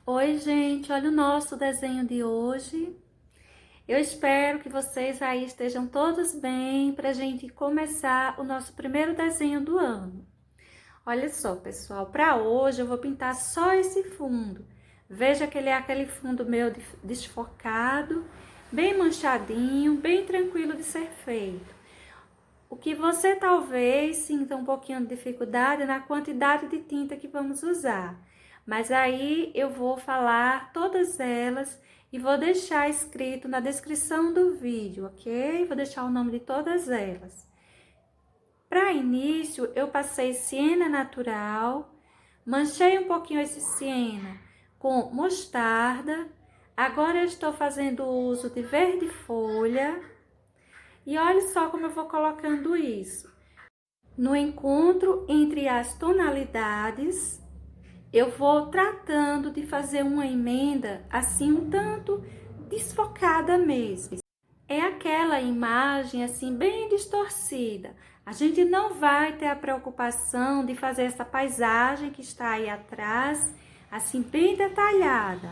Oi, gente, olha o nosso desenho de hoje. Eu espero que vocês aí estejam todos bem para a gente começar o nosso primeiro desenho do ano. Olha só, pessoal, para hoje eu vou pintar só esse fundo. Veja que ele é aquele fundo meio desfocado, bem manchadinho, bem tranquilo de ser feito. O que você talvez sinta um pouquinho de dificuldade é na quantidade de tinta que vamos usar. Mas aí eu vou falar todas elas e vou deixar escrito na descrição do vídeo, ok? Vou deixar o nome de todas elas. Para início, eu passei siena natural, manchei um pouquinho esse siena com mostarda. Agora eu estou fazendo uso de verde folha. E olha só como eu vou colocando isso. No encontro entre as tonalidades, eu vou tratando de fazer uma emenda assim um tanto desfocada mesmo. É aquela imagem assim bem distorcida. A gente não vai ter a preocupação de fazer essa paisagem que está aí atrás, assim bem detalhada.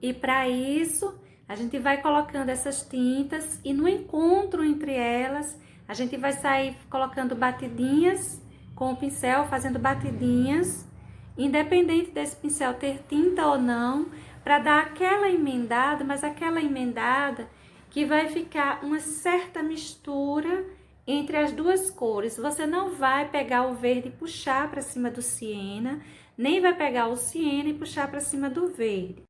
E para isso, a gente vai colocando essas tintas e no encontro entre elas, a gente vai sair colocando batidinhas com o pincel, fazendo batidinhas, independente desse pincel ter tinta ou não, para dar aquela emendada, mas aquela emendada que vai ficar uma certa mistura entre as duas cores. Você não vai pegar o verde e puxar para cima do siena, nem vai pegar o siena e puxar para cima do verde.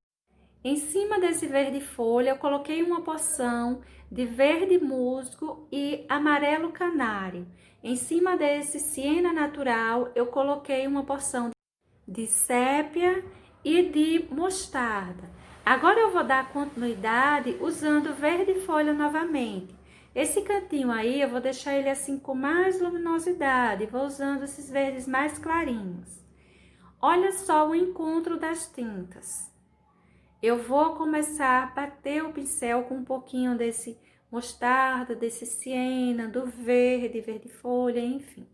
Em cima desse verde folha, eu coloquei uma porção de verde musgo e amarelo canário. Em cima desse siena natural, eu coloquei uma porção de sépia e de mostarda. Agora eu vou dar continuidade usando verde folha novamente. Esse cantinho aí, eu vou deixar ele assim com mais luminosidade, vou usando esses verdes mais clarinhos. Olha só o encontro das tintas. Eu vou começar a bater o pincel com um pouquinho desse mostarda, desse siena, do verde, verde folha, enfim.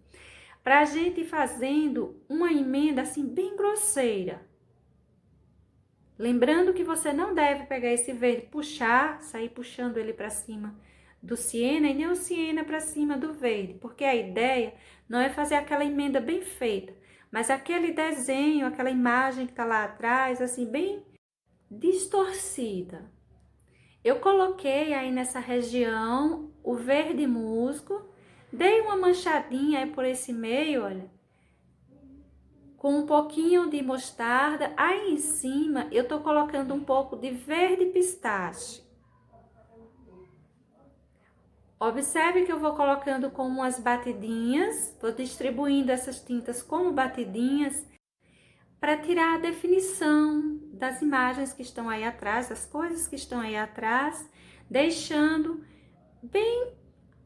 Para a gente ir fazendo uma emenda assim bem grosseira. Lembrando que você não deve pegar esse verde, puxar, sair puxando ele para cima do siena e nem o siena para cima do verde, porque a ideia não é fazer aquela emenda bem feita, mas aquele desenho, aquela imagem que tá lá atrás, assim, bem distorcida. Eu coloquei aí nessa região o verde musgo, dei uma manchadinha aí por esse meio, olha, com um pouquinho de mostarda. Aí em cima eu tô colocando um pouco de verde pistache. Observe que eu vou colocando com umas batidinhas, vou distribuindo essas tintas como batidinhas, para tirar a definição das imagens que estão aí atrás, das coisas que estão aí atrás, deixando bem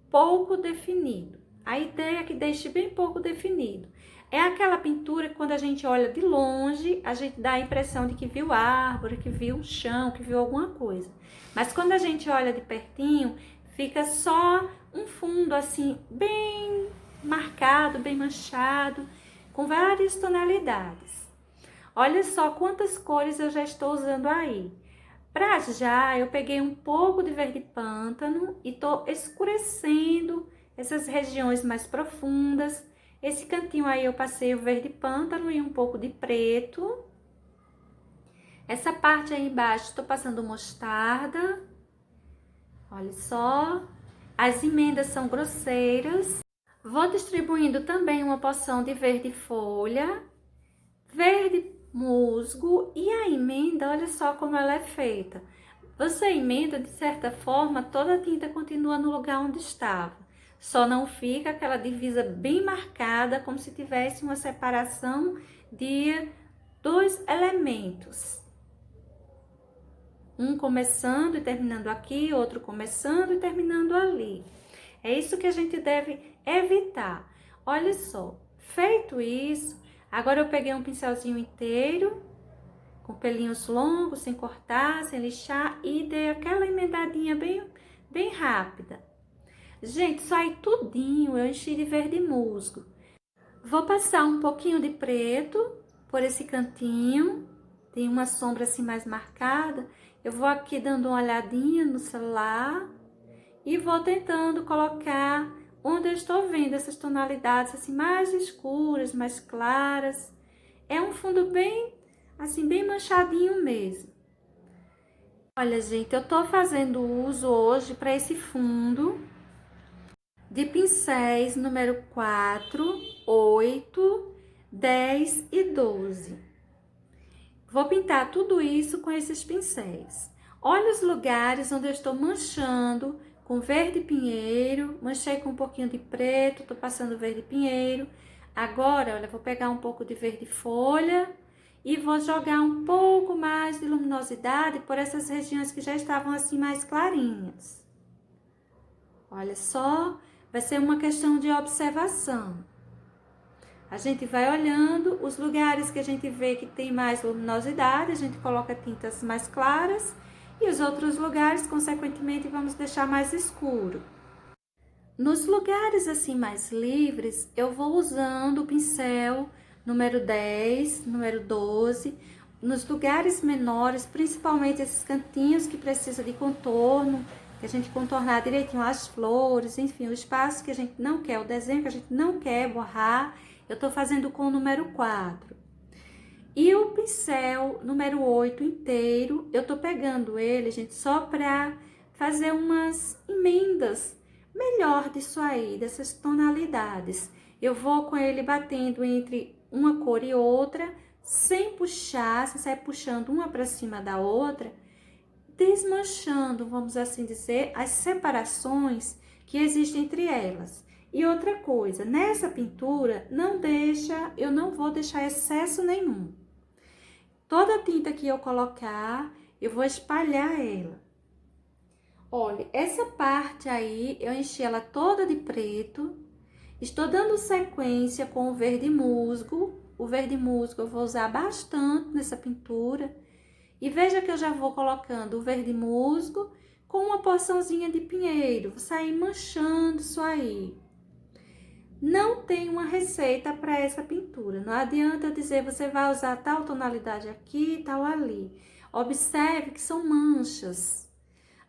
pouco definido. A ideia é que deixe bem pouco definido. É aquela pintura que quando a gente olha de longe, a gente dá a impressão de que viu árvore, que viu um chão, que viu alguma coisa. Mas quando a gente olha de pertinho, fica só um fundo assim, bem marcado, bem manchado, com várias tonalidades. Olha só quantas cores eu já estou usando aí. Para já, eu peguei um pouco de verde pântano e tô escurecendo essas regiões mais profundas. Esse cantinho aí eu passei o verde pântano e um pouco de preto. Essa parte aí embaixo estou passando mostarda. Olha só. As emendas são grosseiras. Vou distribuindo também uma porção de verde folha, verde musgo e a emenda, olha só como ela é feita. Você emenda, de certa forma, toda a tinta continua no lugar onde estava. Só não fica aquela divisa bem marcada, como se tivesse uma separação de dois elementos. Um começando e terminando aqui, outro começando e terminando ali. É isso que a gente deve evitar. Olha só, feito isso, agora eu peguei um pincelzinho inteiro, com pelinhos longos, sem cortar, sem lixar, e dei aquela emendadinha bem rápida. Gente, isso aí tudinho eu enchi de verde musgo. Vou passar um pouquinho de preto por esse cantinho tem uma sombra assim mais marcada, eu vou aqui dando uma olhadinha no celular e vou tentando colocar onde eu estou vendo essas tonalidades assim mais escuras, mais claras. É um fundo bem, assim, bem manchadinho mesmo. Olha, gente, eu tô fazendo uso hoje para esse fundo de pincéis número 4, 8, 10 e 12. Vou pintar tudo isso com esses pincéis. Olha os lugares onde eu estou manchando com verde pinheiro, manchei com um pouquinho de preto, tô passando verde pinheiro. Agora, olha, vou pegar um pouco de verde folha e vou jogar um pouco mais de luminosidade por essas regiões que já estavam assim mais clarinhas. Olha só, vai ser uma questão de observação. A gente vai olhando os lugares que a gente vê que tem mais luminosidade, a gente coloca tintas mais claras e os outros lugares, consequentemente, vamos deixar mais escuro. Nos lugares assim mais livres, eu vou usando o pincel número 10, número 12. Nos lugares menores, principalmente esses cantinhos que precisa de contorno, que a gente contornar direitinho as flores, enfim, o espaço que a gente não quer, o desenho que a gente não quer borrar, eu tô fazendo com o número 4. E o pincel número 8 inteiro, eu tô pegando ele, gente, só pra fazer umas emendas melhor disso aí, dessas tonalidades. Eu vou com ele batendo entre uma cor e outra, sem puxar, sem sair puxando uma pra cima da outra, desmanchando, vamos assim dizer, as separações que existem entre elas. E outra coisa, nessa pintura, eu não vou deixar excesso nenhum. Toda a tinta que eu colocar, eu vou espalhar ela. Olha, essa parte aí, eu enchi ela toda de preto. Estou dando sequência com o verde musgo. O verde musgo eu vou usar bastante nessa pintura. E veja que eu já vou colocando o verde musgo com uma porçãozinha de pinheiro. Vou sair manchando isso aí. Não tem uma receita para essa pintura. Não adianta eu dizer, você vai usar tal tonalidade aqui, tal ali. Observe que são manchas.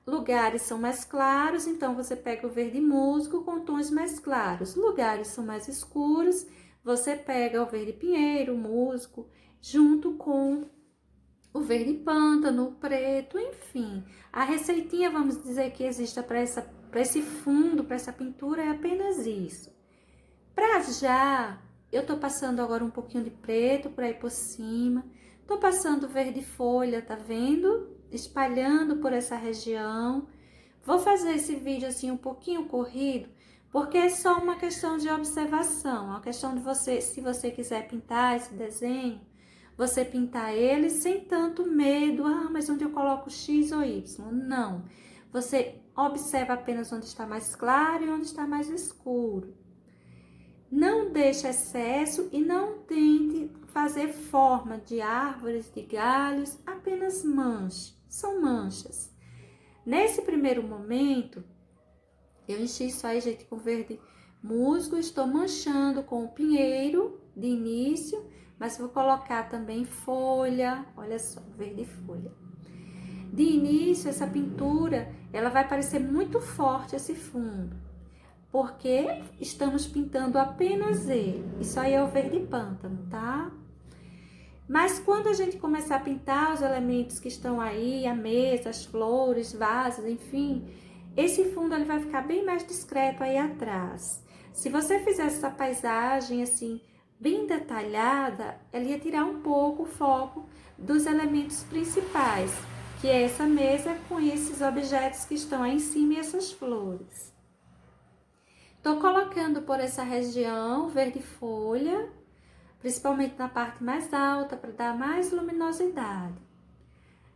Lugares são mais claros, então você pega o verde musgo com tons mais claros. Lugares são mais escuros, você pega o verde pinheiro, musgo, junto com o verde pântano, o preto, enfim. A receitinha, vamos dizer, que exista para esse fundo, para essa pintura, é apenas isso. Pra já, eu tô passando agora um pouquinho de preto por aí por cima. Tô passando verde folha, tá vendo? Espalhando por essa região. Vou fazer esse vídeo assim um pouquinho corrido, porque é só uma questão de observação. É uma questão de você, se você quiser pintar esse desenho, você pintar ele sem tanto medo. Ah, mas onde eu coloco X ou Y? Não. Você observa apenas onde está mais claro e onde está mais escuro. Não deixe excesso e não tente fazer forma de árvores, de galhos, apenas manche, são manchas. Nesse primeiro momento, eu enchi isso aí, gente, com verde musgo, estou manchando com o pinheiro de início, mas vou colocar também folha, olha só, verde folha. De início, essa pintura, ela vai parecer muito forte esse fundo, porque estamos pintando apenas ele. Isso aí é o verde pântano, tá? Mas quando a gente começar a pintar os elementos que estão aí, a mesa, as flores, vasos, enfim, esse fundo ele vai ficar bem mais discreto aí atrás. Se você fizer essa paisagem assim, bem detalhada, ela ia tirar um pouco o foco dos elementos principais, que é essa mesa com esses objetos que estão aí em cima e essas flores. Tô colocando por essa região verde folha, principalmente na parte mais alta, para dar mais luminosidade.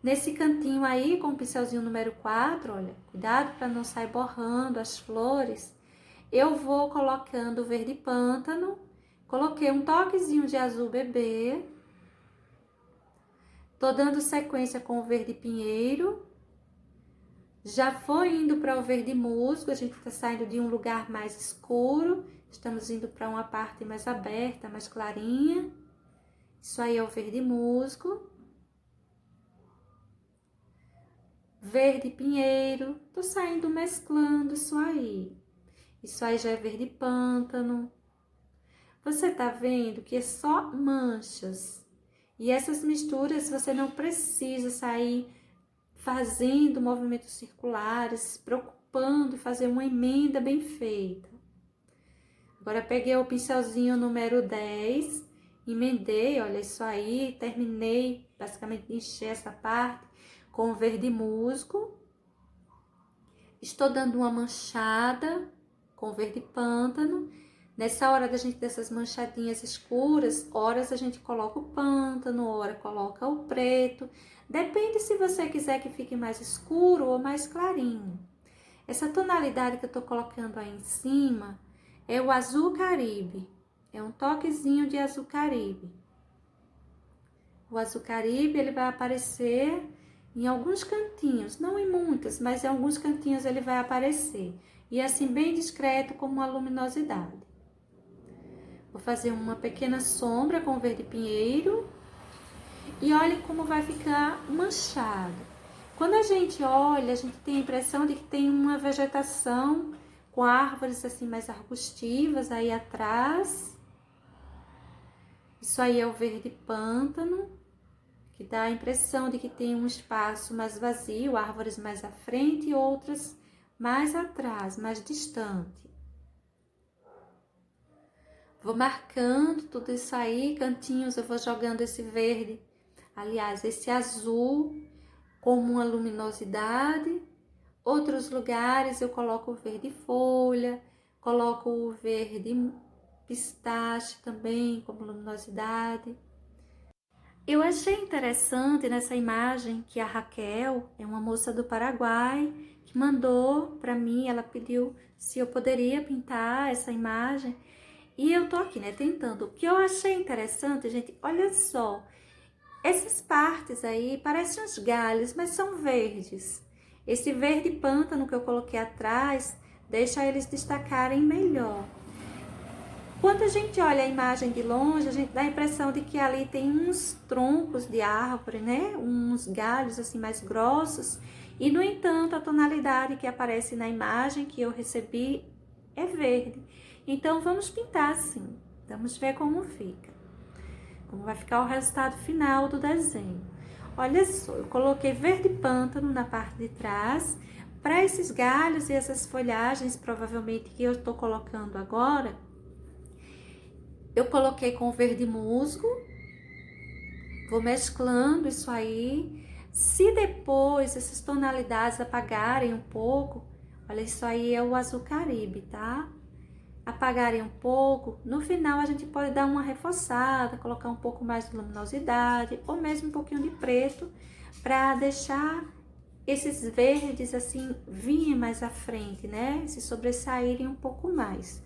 Nesse cantinho aí, com o pincelzinho número 4, olha, cuidado para não sair borrando as flores, eu vou colocando o verde pântano, coloquei um toquezinho de azul bebê, tô dando sequência com o verde pinheiro, já foi indo para o verde musgo, a gente está saindo de um lugar mais escuro, estamos indo para uma parte mais aberta, mais clarinha. Isso aí é o verde musgo. verde pinheiro, tô saindo mesclando isso aí. Isso aí já é verde pântano. Você tá vendo que é só manchas. E essas misturas você não precisa sair fazendo movimentos circulares, se preocupando em fazer uma emenda bem feita. Agora peguei o pincelzinho número 10, emendei, olha isso aí, terminei basicamente de encher essa parte com verde musgo. Estou dando uma manchada com verde pântano. Nessa hora da gente dessas manchadinhas escuras, horas a gente coloca o pântano, hora coloca o preto. Depende se você quiser que fique mais escuro ou mais clarinho. Essa tonalidade que eu tô colocando aí em cima é o azul caribe. É um toquezinho de azul caribe. O azul caribe, ele vai aparecer em alguns cantinhos, não em muitos, mas em alguns cantinhos ele vai aparecer. E assim, bem discreto, como uma luminosidade. Vou fazer uma pequena sombra com verde pinheiro. E olha como vai ficar manchado. Quando a gente olha, a gente tem a impressão de que tem uma vegetação com árvores assim mais arbustivas aí atrás. Isso aí é o verde pântano, que dá a impressão de que tem um espaço mais vazio, árvores mais à frente e outras mais atrás, mais distante. Vou marcando tudo isso aí, cantinhos eu vou jogando esse verde, aliás, esse azul como uma luminosidade. Outros lugares eu coloco o verde folha, coloco o verde pistache também como luminosidade. Eu achei interessante nessa imagem que a Raquel, é uma moça do Paraguai, que mandou para mim, ela pediu se eu poderia pintar essa imagem. E eu tô aqui, né, tentando. O que eu achei interessante, gente, olha só. Essas partes aí parecem uns galhos, mas são verdes. Esse verde pântano que eu coloquei atrás, deixa eles destacarem melhor. Quando a gente olha a imagem de longe, a gente dá a impressão de que ali tem uns troncos de árvore, né? Uns galhos assim mais grossos. E, no entanto, a tonalidade que aparece na imagem que eu recebi é verde. Então, vamos pintar assim. Vamos ver como fica. Como vai ficar o resultado final do desenho. Olha só, eu coloquei verde pântano na parte de trás. Para esses galhos e essas folhagens, provavelmente, que eu estou colocando agora, eu coloquei com verde musgo. Vou mesclando isso aí. Se depois essas tonalidades apagarem um pouco, olha, isso aí é o azul caribe, tá? Apagarem um pouco, no final a gente pode dar uma reforçada, colocar um pouco mais de luminosidade ou mesmo um pouquinho de preto para deixar esses verdes assim virem mais à frente, né? Se sobressaírem um pouco mais.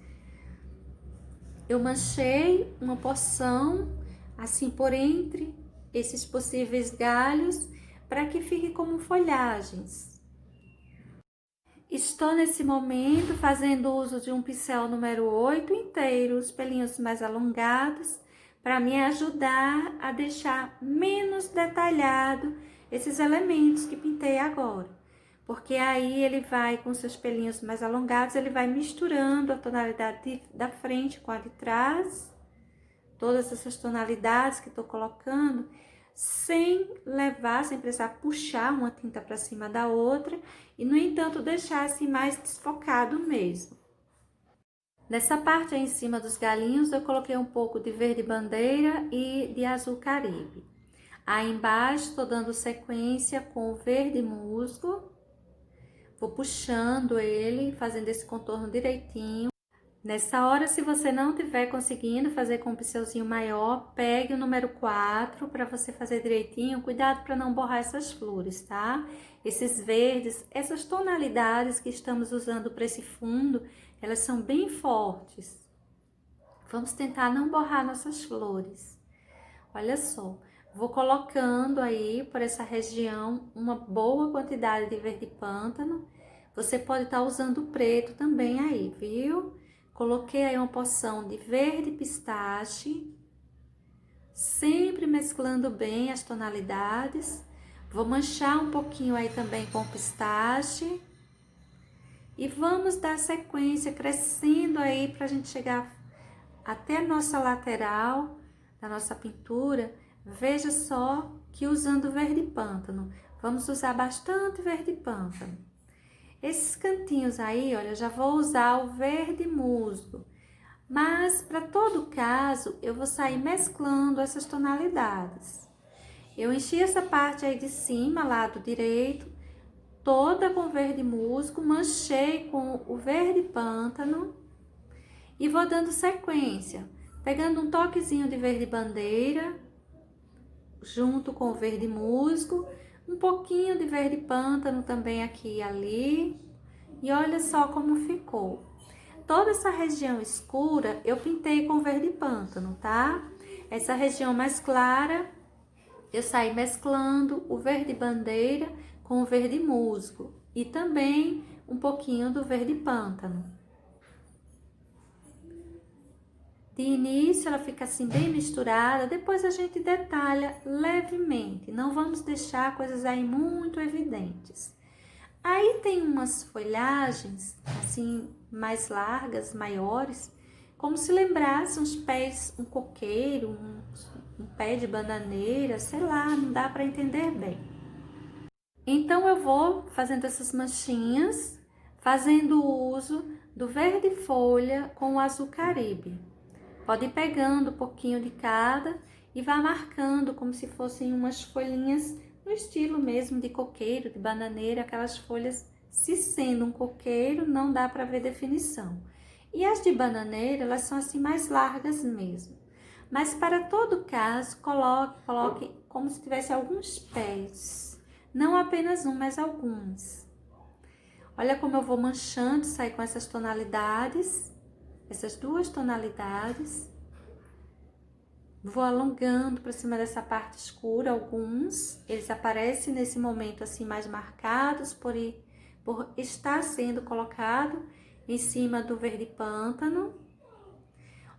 Eu manchei uma porção assim por entre esses possíveis galhos para que fique como folhagens. Estou nesse momento fazendo uso de um pincel número 8 inteiro, os pelinhos mais alongados, para me ajudar a deixar menos detalhado esses elementos que pintei agora. Porque aí ele vai, com seus pelinhos mais alongados, ele vai misturando a tonalidade da frente com a de trás, todas essas tonalidades que estou colocando, sem levar, sem precisar puxar uma tinta para cima da outra, e no entanto deixar assim mais desfocado mesmo. Nessa parte aí em cima dos galinhos, eu coloquei um pouco de verde bandeira e de azul caribe. Aí embaixo, estou dando sequência com o verde musgo, vou puxando ele, fazendo esse contorno direitinho. Nessa hora, se você não estiver conseguindo fazer com um pincelzinho maior, pegue o número 4 para você fazer direitinho. Cuidado para não borrar essas flores, tá? Esses verdes, essas tonalidades que estamos usando para esse fundo, elas são bem fortes. Vamos tentar não borrar nossas flores. Olha só, vou colocando aí por essa região uma boa quantidade de verde pântano. Você pode estar usando o preto também aí, viu? Coloquei aí uma porção de verde pistache, sempre mesclando bem as tonalidades. Vou manchar um pouquinho aí também com pistache. E vamos dar sequência, crescendo aí pra gente chegar até a nossa lateral da nossa pintura. Veja só que usando verde pântano, vamos usar bastante verde pântano. Esses cantinhos aí, olha, eu já vou usar o verde musgo, mas para todo caso eu vou sair mesclando essas tonalidades. Eu enchi essa parte aí de cima, lado direito, toda com verde musgo, manchei com o verde pântano e vou dando sequência, pegando um toquezinho de verde bandeira, junto com o verde musgo, um pouquinho de verde pântano também aqui e ali, e olha só como ficou. Toda essa região escura eu pintei com verde pântano, tá? Essa região mais clara eu saí mesclando o verde bandeira com o verde musgo e também um pouquinho do verde pântano. De início ela fica assim bem misturada, depois a gente detalha levemente, não vamos deixar coisas aí muito evidentes. Aí tem umas folhagens assim mais largas, maiores, como se lembrasse uns pés, um coqueiro, um pé de bananeira, sei lá, não dá para entender bem. Então eu vou fazendo essas manchinhas, fazendo uso do verde folha com o azul caribe. Pode ir pegando um pouquinho de cada e vá marcando como se fossem umas folhinhas no estilo mesmo de coqueiro, de bananeira, aquelas folhas, se sendo um coqueiro, não dá para ver definição. E as de bananeira, elas são assim mais largas mesmo. Mas para todo caso, coloque como se tivesse alguns pés. Não apenas um, mas alguns. Olha como eu vou manchando, sair com essas tonalidades. Essas duas tonalidades, vou alongando para cima dessa parte escura, alguns, eles aparecem nesse momento assim mais marcados por estar sendo colocado em cima do verde pântano.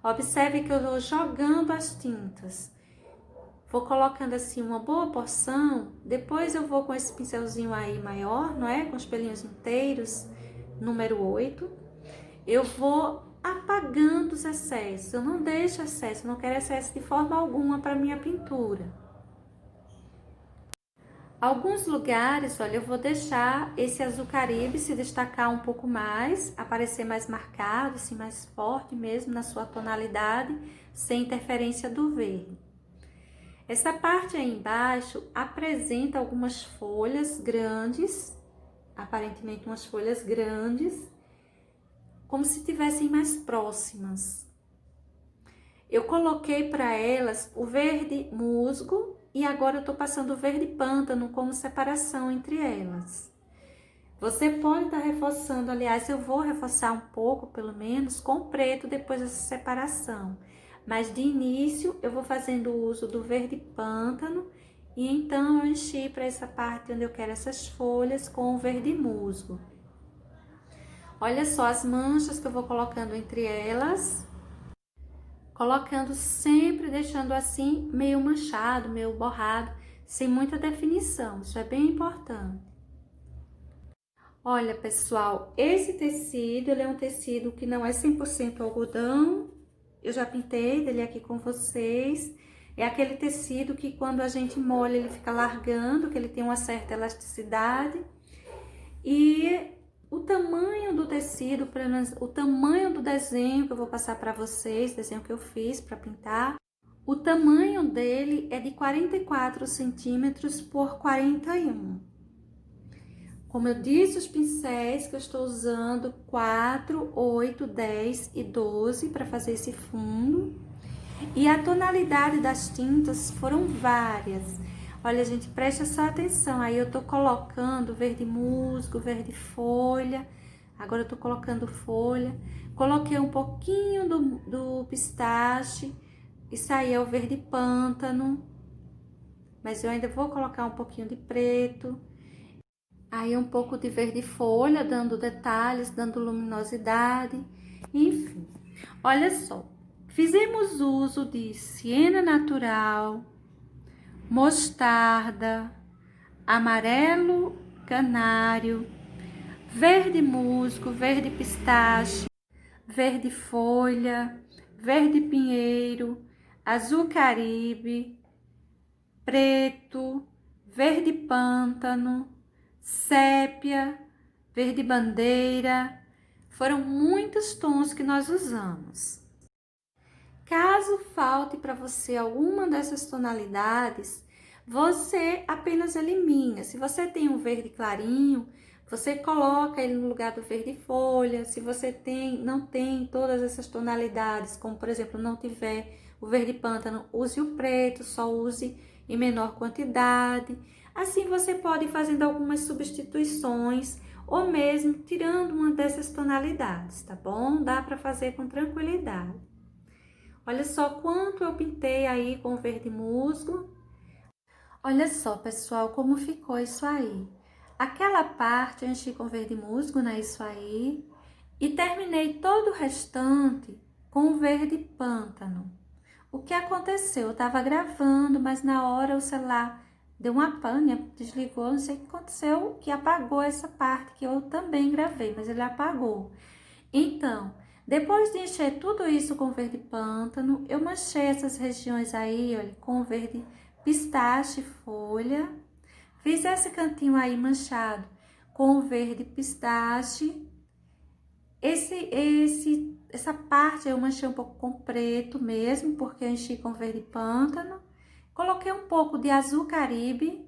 Observe que eu vou jogando as tintas, vou colocando assim uma boa porção, depois eu vou com esse pincelzinho aí maior, não é? Com os pelinhos inteiros, número 8, eu vou apagando os excessos, eu não deixo excesso, não quero excesso de forma alguma para minha pintura. Alguns lugares, olha, eu vou deixar esse azul caribe se destacar um pouco mais, aparecer mais marcado, assim, mais forte mesmo na sua tonalidade, sem interferência do verde. Essa parte aí embaixo apresenta algumas folhas grandes, aparentemente umas folhas grandes, como se estivessem mais próximas. Eu coloquei para elas o verde musgo e agora eu tô passando o verde pântano como separação entre elas. Você pode estar reforçando, aliás, eu vou reforçar um pouco, pelo menos, com o preto depois dessa separação. Mas de início eu vou fazendo o uso do verde pântano e então eu enchi para essa parte onde eu quero essas folhas com o verde musgo. Olha só as manchas que eu vou colocando entre elas, colocando sempre, deixando assim meio manchado, meio borrado, sem muita definição, isso é bem importante. Olha, pessoal, esse tecido, ele é um tecido que não é 100% algodão, eu já pintei dele aqui com vocês, é aquele tecido que quando a gente molha ele fica largando, que ele tem uma certa elasticidade, e o tamanho do tecido, o tamanho do desenho que eu vou passar para vocês, desenho que eu fiz para pintar, o tamanho dele é de 44 centímetros por 41. Como eu disse, os pincéis que eu estou usando, 4, 8, 10 e 12 para fazer esse fundo. E a tonalidade das tintas foram várias. Olha, gente, presta só atenção. Aí eu tô colocando verde musgo, verde folha. Agora eu tô colocando folha. Coloquei um pouquinho do pistache. Isso aí é o verde pântano. Mas eu ainda vou colocar um pouquinho de preto. Aí um pouco de verde folha, dando detalhes, dando luminosidade. Enfim, olha só. Fizemos uso de siena natural, mostarda, amarelo canário, verde musgo, verde pistache, verde folha, verde pinheiro, azul caribe, preto, verde pântano, sépia, verde bandeira. Foram muitos tons que nós usamos. Caso falte para você alguma dessas tonalidades, você apenas elimina. Se você tem um verde clarinho, você coloca ele no lugar do verde folha. Se você não tem todas essas tonalidades, como por exemplo, não tiver o verde pântano, use o preto, só use em menor quantidade. Assim você pode ir fazendo algumas substituições ou mesmo tirando uma dessas tonalidades, tá bom? Dá para fazer com tranquilidade. Olha só quanto eu pintei aí com o verde musgo. Olha só, pessoal, como ficou isso aí. Aquela parte eu enchi com verde musgo, né, isso aí. E terminei todo o restante com o verde pântano. O que aconteceu? Eu tava gravando, mas na hora o celular deu uma pane, desligou, não sei o que aconteceu, que apagou essa parte que eu também gravei, mas ele apagou. Então, depois de encher tudo isso com verde pântano, eu manchei essas regiões aí, olha, com verde pistache folha. Fiz esse cantinho aí manchado com verde pistache. Essa parte eu manchei um pouco com preto mesmo, porque eu enchi com verde pântano. Coloquei um pouco de azul caribe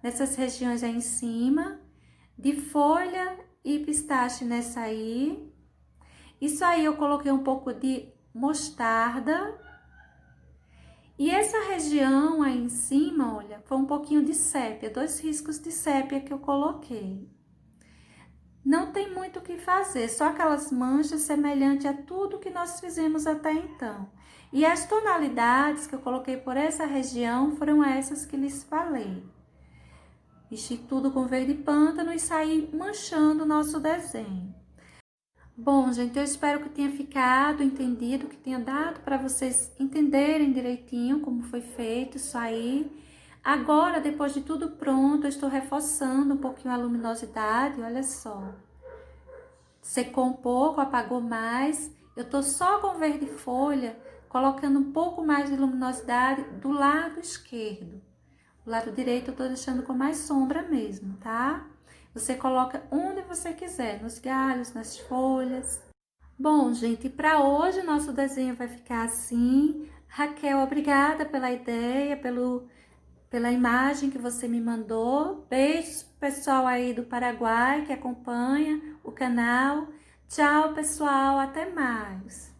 nessas regiões aí em cima, de folha e pistache nessa aí. Isso aí eu coloquei um pouco de mostarda. E essa região aí em cima, olha, foi um pouquinho de sépia, 2 riscos de sépia que eu coloquei. Não tem muito o que fazer, só aquelas manchas semelhantes a tudo que nós fizemos até então. E as tonalidades que eu coloquei por essa região foram essas que lhes falei. Enchi tudo com verde pântano e saí manchando o nosso desenho. Bom, gente, eu espero que tenha ficado entendido, que tenha dado para vocês entenderem direitinho como foi feito isso aí. Agora, depois de tudo pronto, eu estou reforçando um pouquinho a luminosidade, olha só. Secou um pouco, apagou mais. Eu tô só com verde folha, colocando um pouco mais de luminosidade do lado esquerdo. O lado direito eu tô deixando com mais sombra mesmo, tá? Você coloca onde você quiser, nos galhos, nas folhas. Bom, gente, para hoje o nosso desenho vai ficar assim. Raquel, obrigada pela ideia, pela imagem que você me mandou. Beijos pro pessoal aí do Paraguai que acompanha o canal. Tchau, pessoal, até mais.